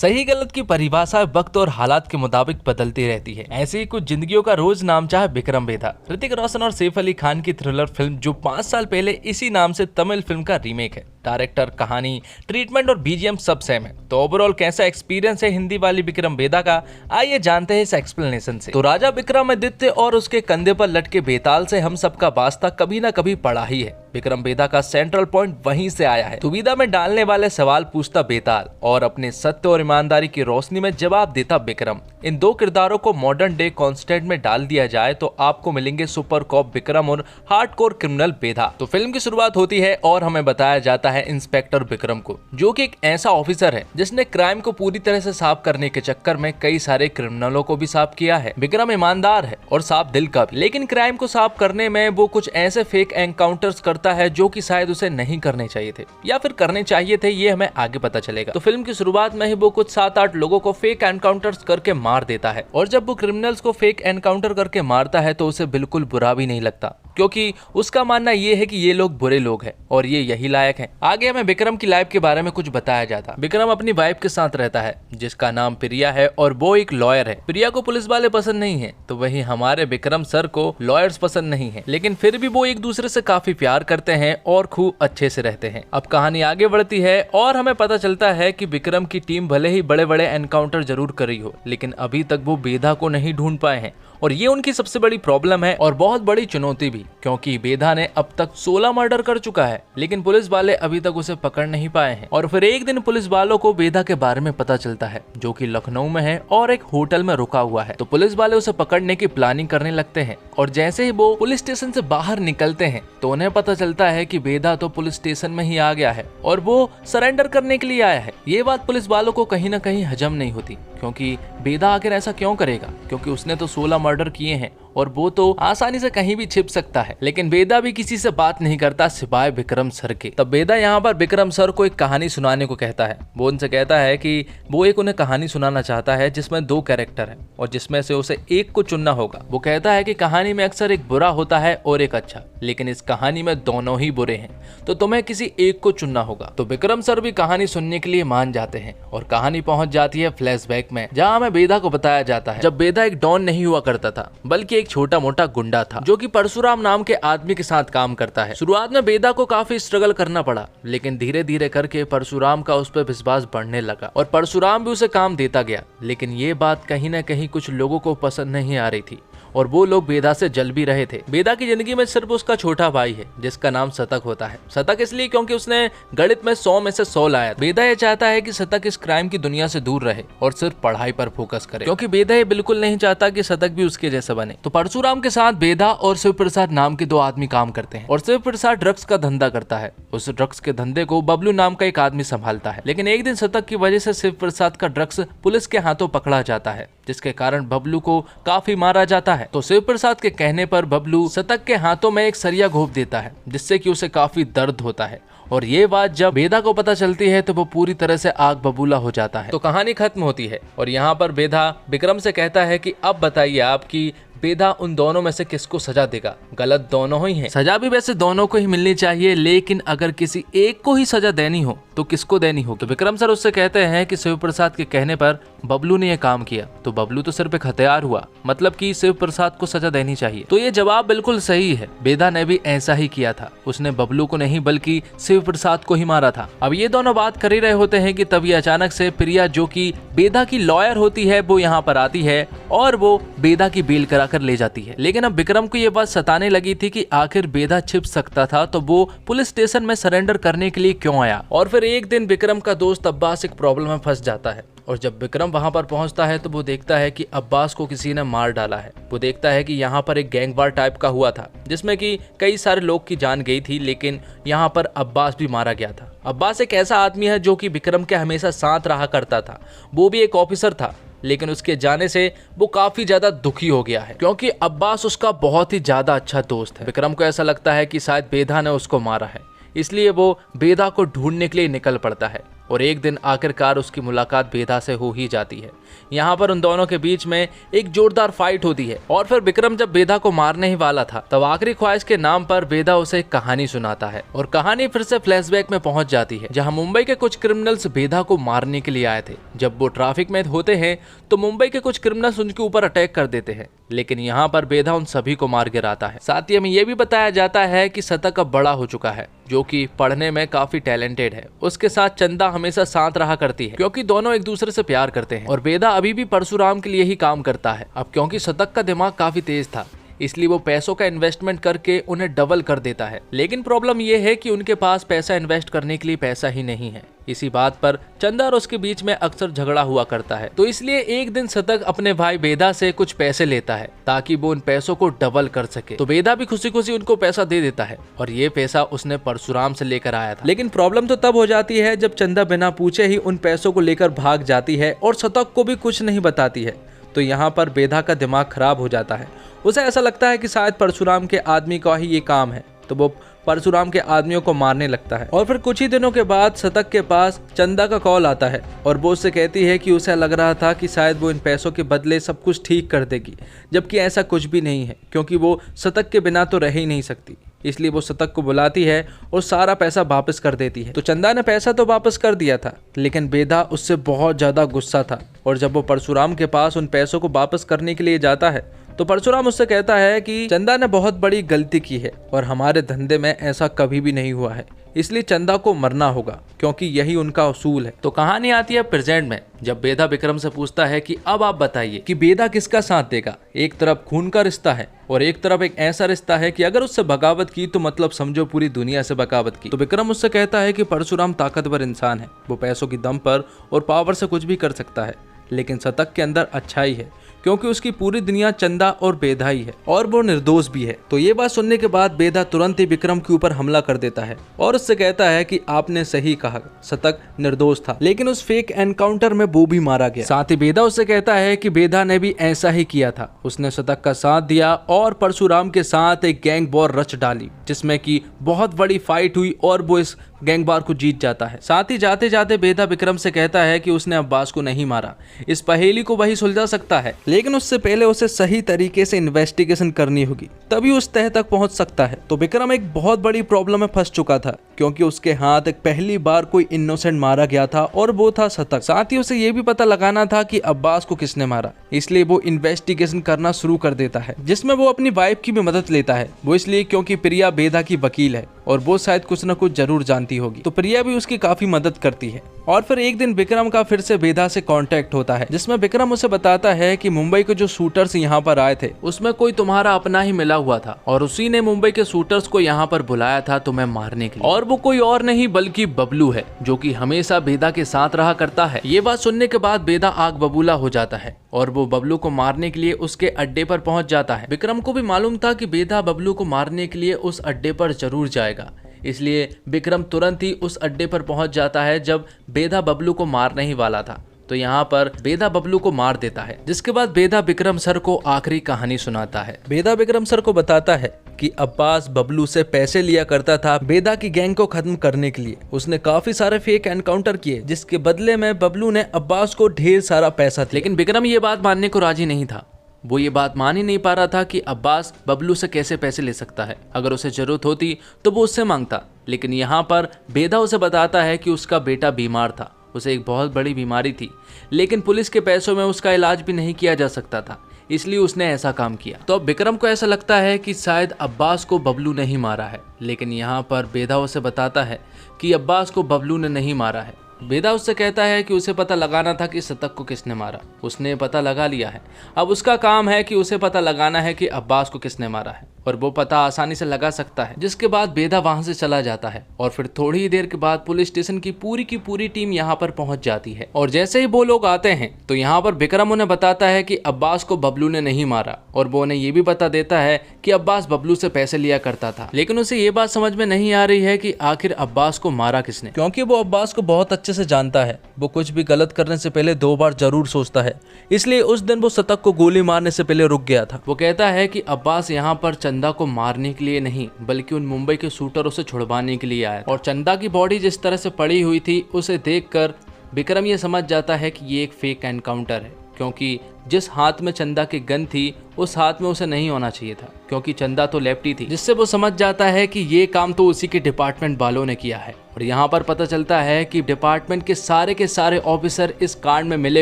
सही गलत की परिभाषा वक्त और हालात के मुताबिक बदलती रहती है। ऐसे ही कुछ जिंदगियों का रोज नाम चाहे विक्रम बेदा। ऋतिक रोशन और सैफ अली खान की थ्रिलर फिल्म जो 5 साल पहले इसी नाम से तमिल फिल्म का रीमेक है। डायरेक्टर, कहानी, ट्रीटमेंट और बीजीएम सब सेम है। तो ओवरऑल कैसा एक्सपीरियंस है हिंदी वाली विक्रम बेदा का, आइए जानते हैं इस एक्सप्लेनेशन से। तो राजा विक्रमादित्य और उसके कंधे पर लटके बेताल से हम सबका वास्ता कभी ना कभी पड़ा ही है। विक्रम बेदा का सेंट्रल पॉइंट वहीं से आया है। दुविधा में डालने वाले सवाल पूछता बेताल और अपने सत्य और ईमानदारी की रोशनी में जवाब देता विक्रम। इन दो किरदारों को मॉडर्न डे कॉन्स्टेंट में डाल दिया जाए तो आपको मिलेंगे सुपर कॉप विक्रम और हार्डकोर क्रिमिनल बेदा। तो फिल्म की शुरुआत होती है और हमें बताया जाता है इंस्पेक्टर विक्रम को, जो कि एक ऐसा ऑफिसर है जिसने क्राइम को पूरी तरह से साफ करने के चक्कर में कई सारे क्रिमिनलों को भी साफ किया है। विक्रम ईमानदार है और साफ दिल का भी, लेकिन क्राइम को साफ करने में वो कुछ ऐसे फेक एनकाउंटर्स करता है जो कि शायद उसे नहीं करने चाहिए थे या फिर करने चाहिए थे, ये हमें आगे पता चलेगा। तो फिल्म की शुरुआत में ही वो कुछ 7-8 लोगों को फेक एनकाउंटर्स करके मार देता है और जब वो क्रिमिनल्स को फेक एनकाउंटर करके मारता है तो उसे बिल्कुल बुरा भी नहीं लगता, क्योंकि उसका मानना ये है कि ये लोग बुरे लोग हैं और ये यही लायक हैं। आगे हमें विक्रम की लाइफ के बारे में कुछ बताया जाता। विक्रम अपनी वाइफ के साथ रहता है जिसका नाम प्रिया है और वो एक लॉयर है। प्रिया को पुलिस वाले पसंद नहीं है, तो वहीं हमारे विक्रम सर को लॉयर्स पसंद नहीं है, लेकिन फिर भी वो एक दूसरे से काफी प्यार करते हैं और खूब अच्छे से रहते हैं। अब कहानी आगे बढ़ती है और हमें पता चलता है कि विक्रम की टीम भले ही बड़े बड़े एनकाउंटर जरूर करी हो, लेकिन अभी तक वो बेदा को नहीं ढूंढ पाए हैं और ये उनकी सबसे बड़ी प्रॉब्लम है और बहुत बड़ी चुनौती भी, क्योंकि बेदा ने अब तक 16 मर्डर कर चुका है, लेकिन पुलिस वाले अभी तक उसे पकड़ नहीं पाए हैं। और फिर एक दिन पुलिस वालों को बेदा के बारे में पता चलता है, जो कि लखनऊ में है और एक होटल में रुका हुआ है। तो पुलिस वाले उसे पकड़ने की प्लानिंग करने लगते हैं और जैसे ही वो पुलिस स्टेशन से बाहर निकलते हैं तो उन्हें पता चलता है कि बेदा तो पुलिस स्टेशन में ही आ गया है और वो सरेंडर करने के लिए आया है। ये बात पुलिस वालों को कहीं ना कहीं हजम नहीं होती, क्योंकि बेदा आखिर ऐसा क्यों करेगा, क्योंकि उसने तो 16 मर्डर किए हैं और वो तो आसानी से कहीं भी छिप सकता है। लेकिन बेदा भी किसी से बात नहीं करता सिवाय विक्रम सर के। तब बेदा यहाँ पर विक्रम सर को एक कहानी सुनाने को कहता है। वो उनसे कहता है कि वो एक उन्हें कहानी सुनाना चाहता है जिसमें 2 कैरेक्टर हैं और जिसमें से उसे एक को चुनना होगा। वो कहता है कि कहानी में अक्सर एक बुरा होता है और एक अच्छा, लेकिन इस कहानी में दोनों ही बुरे हैं, तो तुम्हें किसी एक को चुनना होगा। तो विक्रम सर भी कहानी सुनने के लिए मान जाते हैं और कहानी पहुंच जाती है फ्लैशबैक में, जहाँ हमें बेदा को बताया जाता है जब बेदा एक डॉन नहीं हुआ करता था, बल्कि एक छोटा मोटा गुंडा था जो कि परशुराम नाम के आदमी के साथ काम करता है। शुरुआत में बेदा को काफी स्ट्रगल करना पड़ा, लेकिन धीरे धीरे करके परशुराम का उस पर विश्वास बढ़ने लगा और परशुराम भी उसे काम देता गया। लेकिन ये बात कहीं ना कहीं कुछ लोगों को पसंद नहीं आ रही थी और वो लोग बेदा से जल भी रहे थे। बेदा की जिंदगी में सिर्फ उसका छोटा भाई है जिसका नाम शतक होता है। शतक इसलिए क्योंकि उसने गणित में 100 में से 100 लाया। बेदा ये चाहता है कि शतक इस क्राइम की दुनिया से दूर रहे और सिर्फ पढ़ाई पर फोकस करे, क्योंकि बेदा ये बिल्कुल नहीं चाहता कि शतक भी उसके जैसा बने। तो परशुराम के साथ बेदा और शिव प्रसाद नाम के 2 आदमी काम करते हैं और शिव प्रसाद ड्रग्स का धंधा करता है। उस ड्रग्स के धंधे को बबलू नाम का एक आदमी संभालता है, लेकिन एक दिन शतक की वजह से शिव प्रसाद का ड्रग्स पुलिस के हाथों पकड़ा जाता है, जिसके कारण बबलू को काफी मारा जाता है। तो शिव प्रसाद के कहने पर बबलू शतक के हाथों में एक सरिया घोंप देता है, जिससे कि उसे काफी दर्द होता है और ये बात जब बेदा को पता चलती है तो वो पूरी तरह से आग बबूला हो जाता है। तो कहानी खत्म होती है और यहाँ पर बेदा विक्रम से कहता है कि अब बताइए आपकी बेदा उन दोनों में से किसको सजा देगा। गलत दोनों ही हैं। सजा भी वैसे दोनों को ही मिलनी चाहिए, लेकिन अगर किसी एक को ही सजा देनी हो तो किसको देनी हो। तो विक्रम सर उससे कहते हैं कि शिव प्रसाद के कहने पर बबलू ने यह काम किया, तो बबलू तो सिर्फ एक हथियार हुआ, मतलब कि शिव प्रसाद को सजा देनी चाहिए। तो ये जवाब बिल्कुल सही है। बेदा ने भी ऐसा ही किया था, उसने बबलू को नहीं बल्कि शिव प्रसाद को ही मारा था। अब ये दोनों बात कर ही रहे होते हैं कि तभी अचानक से प्रिया, जो कि बेदा की लॉयर होती है, वो यहाँ पर आती है और वो बेदा की बेल करा कर ले जाती है। लेकिन अब विक्रम को ये बात सताने लगी थी कि आखिर बेदा छिप सकता था तो वो पुलिस स्टेशन में सरेंडर करने के लिए क्यों आया। और फिर एक दिन विक्रम का दोस्त अब्बास एक प्रॉब्लम में फंस जाता है और जब विक्रम वहां पर पहुंचता है तो वो देखता है कि अब्बास को किसी ने मार डाला है। वो देखता है कि यहाँ पर एक गैंग वार टाइप का हुआ था जिसमें कि कई सारे लोग की जान गई थी, लेकिन यहाँ पर अब्बास भी मारा गया था। अब्बास एक ऐसा आदमी है जो कि विक्रम के हमेशा साथ रहा करता था, वो भी एक ऑफिसर था, लेकिन उसके जाने से वो काफी ज्यादा दुखी हो गया है क्योंकि अब्बास उसका बहुत ही ज्यादा अच्छा दोस्त है। विक्रम को ऐसा लगता है कि शायद बेदा ने उसको मारा है, इसलिए वो बेदा को ढूंढने के लिए निकल पड़ता है और एक दिन आखिरकार उसकी मुलाकात बेदा से हो ही जाती है। यहाँ पर उन दोनों के बीच में एक जोरदार फाइट होती है और फिर विक्रम जब बेदा को मारने ही वाला था तब आखिरी ख्वाहिश के नाम पर बेदा उसे एक कहानी सुनाता है और कहानी फिर से फ्लैशबैक में पहुंच जाती है, जहां मुंबई के कुछ क्रिमिनल्स बेदा को मारने के लिए आए थे। जब वो ट्रैफिक में होते हैं तो मुंबई के कुछ क्रिमिनल्स उनके ऊपर अटैक कर देते हैं, लेकिन यहाँ पर बेदा उन सभी को मार गिराता है। साथ ही हमें यह भी बताया जाता है कि शतक अब बड़ा हो चुका है, जो कि पढ़ने में काफी टैलेंटेड है। उसके साथ चंदा हमेशा साथ रहा करती है क्योंकि दोनों एक दूसरे से प्यार करते हैं और बेदा अभी भी परशुराम के लिए ही काम करता है। अब क्योंकि शतक का दिमाग काफी तेज था इसलिए वो पैसों का इन्वेस्टमेंट करके उन्हें डबल कर देता है, लेकिन प्रॉब्लम ये है कि उनके पास पैसा इन्वेस्ट करने के लिए पैसा ही नहीं है। इसी बात पर चंदा और उसके बीच में अक्सर झगड़ा हुआ करता है, तो इसलिए एक दिन शतक अपने भाई बेदा से कुछ पैसे लेता है ताकि वो उन पैसों को डबल कर सके। तो बेदा भी खुशी खुशी उनको पैसा दे देता है और ये पैसा उसने परशुराम से लेकर आया था। लेकिन प्रॉब्लम तो तब हो जाती है जब चंदा बिना पूछे ही उन पैसों को लेकर भाग जाती है और शतक को भी कुछ नहीं बताती है। तो यहाँ पर बेदा का दिमाग खराब हो जाता है। उसे ऐसा लगता है कि शायद परशुराम के आदमी का ही ये काम है, तो वो परशुराम के आदमियों को मारने लगता है। और फिर कुछ ही दिनों के बाद शतक के पास चंदा का कॉल आता है और वो उससे कहती है कि उसे लग रहा था कि शायद वो इन पैसों के बदले सब कुछ ठीक कर देगी, जबकि ऐसा कुछ भी नहीं है क्योंकि वो शतक के बिना तो रह ही नहीं सकती। इसलिए वो शतक को बुलाती है और सारा पैसा वापस कर देती है। तो चंदा ने पैसा तो वापस कर दिया था, लेकिन बेदा उससे बहुत ज़्यादा गुस्सा था और जब वो परशुराम के पास उन पैसों को वापस करने के लिए जाता है तो परशुराम उससे कहता है कि चंदा ने बहुत बड़ी गलती की है और हमारे धंधे में ऐसा कभी भी नहीं हुआ है, इसलिए चंदा को मरना होगा क्योंकि यही उनका उसूल है। तो कहानी आती है प्रेजेंट में, जब बेदा विक्रम से पूछता है कि अब आप बताइए कि बेदा किसका साथ देगा। एक तरफ खून का रिश्ता है और एक तरफ एक ऐसा रिश्ता है कि अगर उससे बगावत की तो मतलब समझो पूरी दुनिया से बगावत की। तो विक्रम उससे कहता है कि परशुराम ताकतवर इंसान है, वो पैसों की दम पर और पावर से कुछ भी कर सकता है, लेकिन शतक के अंदर अच्छाई है क्योंकि उसकी पूरी दुनिया चंदा और बेदा ही है और वो निर्दोष भी है। तो ये बात सुनने के बाद बेदा तुरंत ही विक्रम के ऊपर हमला कर देता है और उससे कहता है कि आपने सही कहा, शतक निर्दोष था, लेकिन उस फेक एनकाउंटर में वो भी मारा गया। साथ ही बेदा उससे कहता है कि बेदा ने भी ऐसा ही किया था, उसने शतक का साथ दिया और परशुराम के साथ एक गैंग वॉर रच डाली जिसमें कि बहुत बड़ी फाइट हुई और वो इस गैंग वार को जीत जाता है। साथ ही जाते जाते बेदा विक्रम से कहता है कि उसने अब्बास को नहीं मारा, इस पहेली को वही सुलझा सकता है, लेकिन उससे पहले उसे सही तरीके से इन्वेस्टिगेशन करनी होगी, तभी उस तह तक पहुंच सकता है। तो विक्रम एक बहुत बड़ी प्रॉब्लम में फंस चुका था क्योंकि उसके हाथ एक पहली बार कोई इनोसेंट मारा गया था और वो था शतक। साथ ही उसे ये भी पता लगाना था कि अब्बास को किसने मारा, इसलिए वो इन्वेस्टिगेशन करना शुरू कर देता है जिसमें वो अपनी वाइफ की भी मदद लेता है। वो इसलिए क्योंकि प्रिया बेदा की वकील है और वो शायद कुछ न कुछ जरूर जानती होगी, तो प्रिया भी उसकी काफी मदद करती है। और फिर एक दिन विक्रम का फिर से बेदा से कांटेक्ट होता है जिसमें विक्रम उसे बताता है कि मुंबई के जो शूटर्स यहाँ पर आए थे उसमें कोई तुम्हारा अपना ही मिला हुआ था और उसी ने मुंबई के शूटर्स को यहाँ पर बुलाया था तुम्हें मारने के लिए, और वो कोई और नहीं बल्कि बबलू है जो कि हमेशा बेदा के साथ रहा करता है। ये बात सुनने के बाद बेदा आग बबूला हो जाता है और वो बबलू को मारने के लिए उसके अड्डे पर पहुंच जाता है। विक्रम को भी मालूम था कि बेदा बबलू को मारने के लिए उस अड्डे पर जरूर जाएगा, इसलिए विक्रम तुरंत ही उस अड्डे पर पहुंच जाता है जब बेदा बबलू को मारने ही वाला था। तो यहाँ पर बेदा बबलू को मार देता है, जिसके बाद बेदा विक्रम सर को आखिरी कहानी सुनाता है। बेदा विक्रम सर को बताता है कि अब्बास बबलू से पैसे लिया करता था बेदा की गैंग को खत्म करने के लिए। उसने काफी सारे फेक एनकाउंटर किए जिसके बदले में बबलू ने अब्बास को ढेर सारा पैसा दिया। लेकिन विक्रम ये बात मानने को राजी नहीं था। वो ये बात मान ही नहीं पा रहा था कि अब्बास बबलू से कैसे पैसे ले सकता है। अगर उसे जरूरत होती तो वो उससे मांगता, लेकिन यहाँ पर बेदा उसे बताता है कि उसका बेटा बीमार था, उसे एक बहुत बड़ी बीमारी थी, लेकिन पुलिस के पैसों में उसका इलाज भी नहीं किया जा सकता था, इसलिए उसने ऐसा काम किया। तो अब विक्रम को ऐसा लगता है कि शायद अब्बास को बबलू नहीं मारा है, लेकिन यहाँ पर बेदा उसे बताता है कि अब्बास को बबलू ने नहीं मारा है। बेदा उससे कहता है कि उसे पता लगाना था कि शतक को किसने मारा, उसने पता लगा लिया है। अब उसका काम है कि उसे पता लगाना है कि अब्बास को किसने मारा है, और वो पता आसानी से लगा सकता है। जिसके बाद बेदा वहां से चला जाता है और फिर थोड़ी ही देर के बाद पुलिस स्टेशन की पूरी टीम यहाँ पर पहुंच जाती है। और जैसे ही वो लोग आते हैं तो यहाँ पर विक्रम उन्हें बताता है कि अब्बास को बबलू ने नहीं मारा, और वो उन्हें ये भी बता देता है कि अब्बास बबलू से पैसे लिया करता था। लेकिन उसे ये बात समझ में नहीं आ रही है कि आखिर अब्बास को मारा किसने, क्योंकि वो अब्बास को बहुत अच्छे अच्छे से जानता है। वो कुछ भी गलत करने से पहले 2 बार जरूर सोचता है, इसलिए उस दिन वो शतक को गोली मारने से पहले रुक गया था। वो कहता है कि अब्बास यहाँ पर चंदा को मारने के लिए नहीं बल्कि उन मुंबई के शूटरों से छुड़वाने के लिए आया। और चंदा की बॉडी जिस तरह से पड़ी हुई थी उसे देखकर विक्रम ये समझ जाता है कि ये एक फेक एनकाउंटर है, क्योंकि जिस हाथ में चंदा की गन थी उस हाथ में उसे नहीं होना चाहिए था, क्योंकि चंदा तो लेफ्टी थी, जिससे वो समझ जाता है कि ये काम तो उसी के डिपार्टमेंट वालों ने किया है। और यहाँ पर पता चलता है कि डिपार्टमेंट के सारे ऑफिसर इस कांड में मिले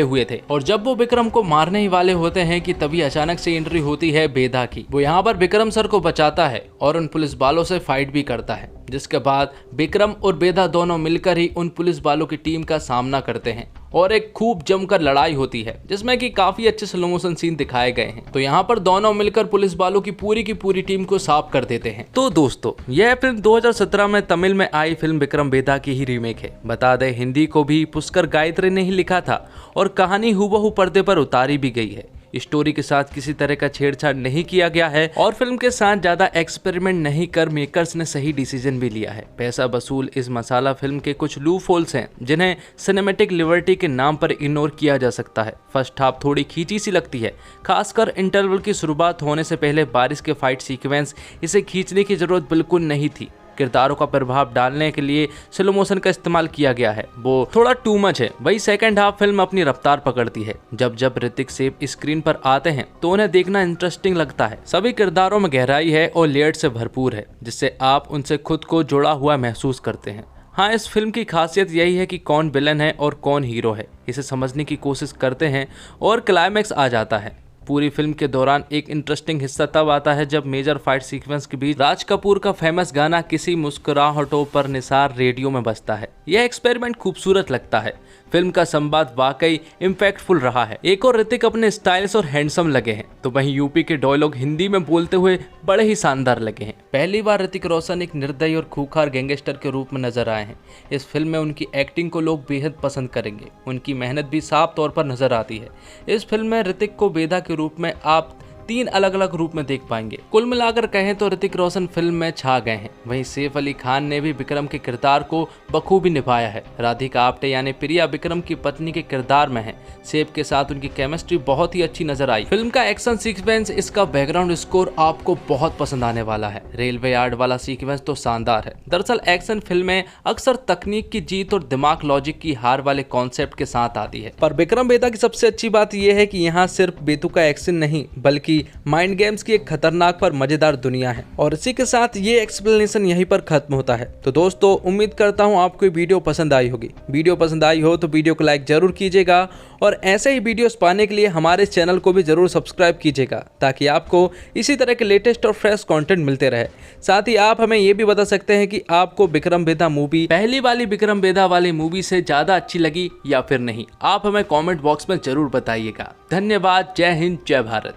हुए थे। और जब वो विक्रम को मारने ही वाले होते हैं कि तभी अचानक से एंट्री होती है बेधा की। वो यहाँ पर विक्रम सर को बचाता है और उन पुलिस वालों से फाइट भी करता है, जिसके बाद विक्रम और बेधा दोनों मिलकर ही उन पुलिस वालों की टीम का सामना करते हैं और एक खूब जमकर लड़ाई होती है, जिसमें कि काफी अच्छे स्लो मोशन सीन दिखाए गए हैं। तो यहाँ पर दोनों मिलकर पुलिस वालों की पूरी टीम को साफ कर देते हैं। तो दोस्तों, यह फिल्म 2017 में तमिल में आई फिल्म विक्रम बेधा की ही रीमेक है। बता दें, हिंदी को भी पुष्कर गायत्री ने ही लिखा था और कहानी हूबहू पर्दे पर उतारी भी गई है। स्टोरी के साथ किसी तरह का छेड़छाड़ नहीं किया गया है और फिल्म के साथ ज्यादा एक्सपेरिमेंट नहीं कर मेकर्स ने सही डिसीजन भी लिया है। पैसा वसूल इस मसाला फिल्म के कुछ लूप होल्स हैं जिन्हें सिनेमैटिक लिबर्टी के नाम पर इग्नोर किया जा सकता है। फर्स्ट हाफ थोड़ी खींची सी लगती है, खासकर इंटरवल की शुरुआत होने से पहले बारिश के फाइट सीक्वेंस, इसे खींचने की जरूरत बिल्कुल नहीं थी। किरदारों का प्रभाव डालने के लिए स्लो मोशन का इस्तेमाल किया गया है, वो थोड़ा टू मच है। वही सेकंड हाफ फिल्म अपनी रफ्तार पकड़ती है। जब ऋतिक सेफ स्क्रीन पर आते हैं तो उन्हें देखना इंटरेस्टिंग लगता है। सभी किरदारों में गहराई है और लेयर से भरपूर है, जिससे आप उनसे खुद को जुड़ा हुआ महसूस करते हैं। हाँ, इस फिल्म की खासियत यही है कि कौन विलन है और कौन हीरो है, इसे समझने की कोशिश करते हैं और क्लाइमैक्स आ जाता है। पूरी फिल्म के दौरान एक इंटरेस्टिंग हिस्सा तब आता है जब मेजर फाइट सीक्वेंस के बीच राज कपूर का फेमस गाना किसी मुस्कुराहटों पर निसार रेडियो में बजता है। यह एक्सपेरिमेंट खूबसूरत लगता है। फिल्म का संवाद वाकई इम्पैक्टफुल रहा है। एक और ऋतिक अपने स्टाइलिश और हैंडसम लगे हैं, तो वहीं यूपी के डायलॉग हिंदी में बोलते हुए बड़े ही शानदार लगे हैं। पहली बार ऋतिक रोशन एक निर्दयी और खूंखार गैंगस्टर के रूप में नजर आए हैं। इस फिल्म में उनकी एक्टिंग को लोग बेहद पसंद करेंगे। उनकी मेहनत भी साफ तौर पर नजर आती है। इस फिल्म में ऋतिक को बेधा के रूप में आप 3 अलग अलग रूप में देख पाएंगे। कुल मिलाकर कहें तो ऋतिक रोशन फिल्म में छा गए हैं। वहीं सैफ अली खान ने भी विक्रम के किरदार को बखूबी निभाया है। राधिका आप्टे यानी प्रिया विक्रम की पत्नी के किरदार में है। सैफ के साथ उनकी केमिस्ट्री बहुत ही अच्छी नजर आई। फिल्म का एक्शन सीक्वेंस, इसका बैकग्राउंड स्कोर आपको बहुत पसंद आने वाला है। रेलवे यार्ड वाला सीक्वेंस तो शानदार है। दरअसल एक्शन फिल्में अक्सर तकनीक की जीत और दिमाग लॉजिक की हार वाले कॉन्सेप्ट के साथ आती है, पर विक्रम बेधा की सबसे अच्छी बात यह है कि यहाँ सिर्फ बेतुका एक्शन नहीं बल्कि माइंड गेम्स की एक खतरनाक पर मजेदार दुनिया है। और इसी के साथ ये एक्सप्लेनेशन यहीं पर खत्म होता है। तो दोस्तों, उम्मीद करता हूँ आपको ये वीडियो पसंद आई होगी। वीडियो पसंद आई हो तो वीडियो को लाइक जरूर कीजिएगा और ऐसे ही वीडियोस पाने के लिए हमारे चैनल को भी जरूर सब्सक्राइब कीजिएगा, ताकि आपको इसी तरह के लेटेस्ट और फ्रेश कंटेंट मिलते रहे। साथ ही आप हमें ये भी बता सकते हैं कि आपको विक्रम बेधा मूवी पहली वाली विक्रम बेधा वाली मूवी से ज्यादा अच्छी लगी या फिर नहीं। आप हमें कमेंट बॉक्स में जरूर बताइएगा। धन्यवाद। जय हिंद, जय भारत।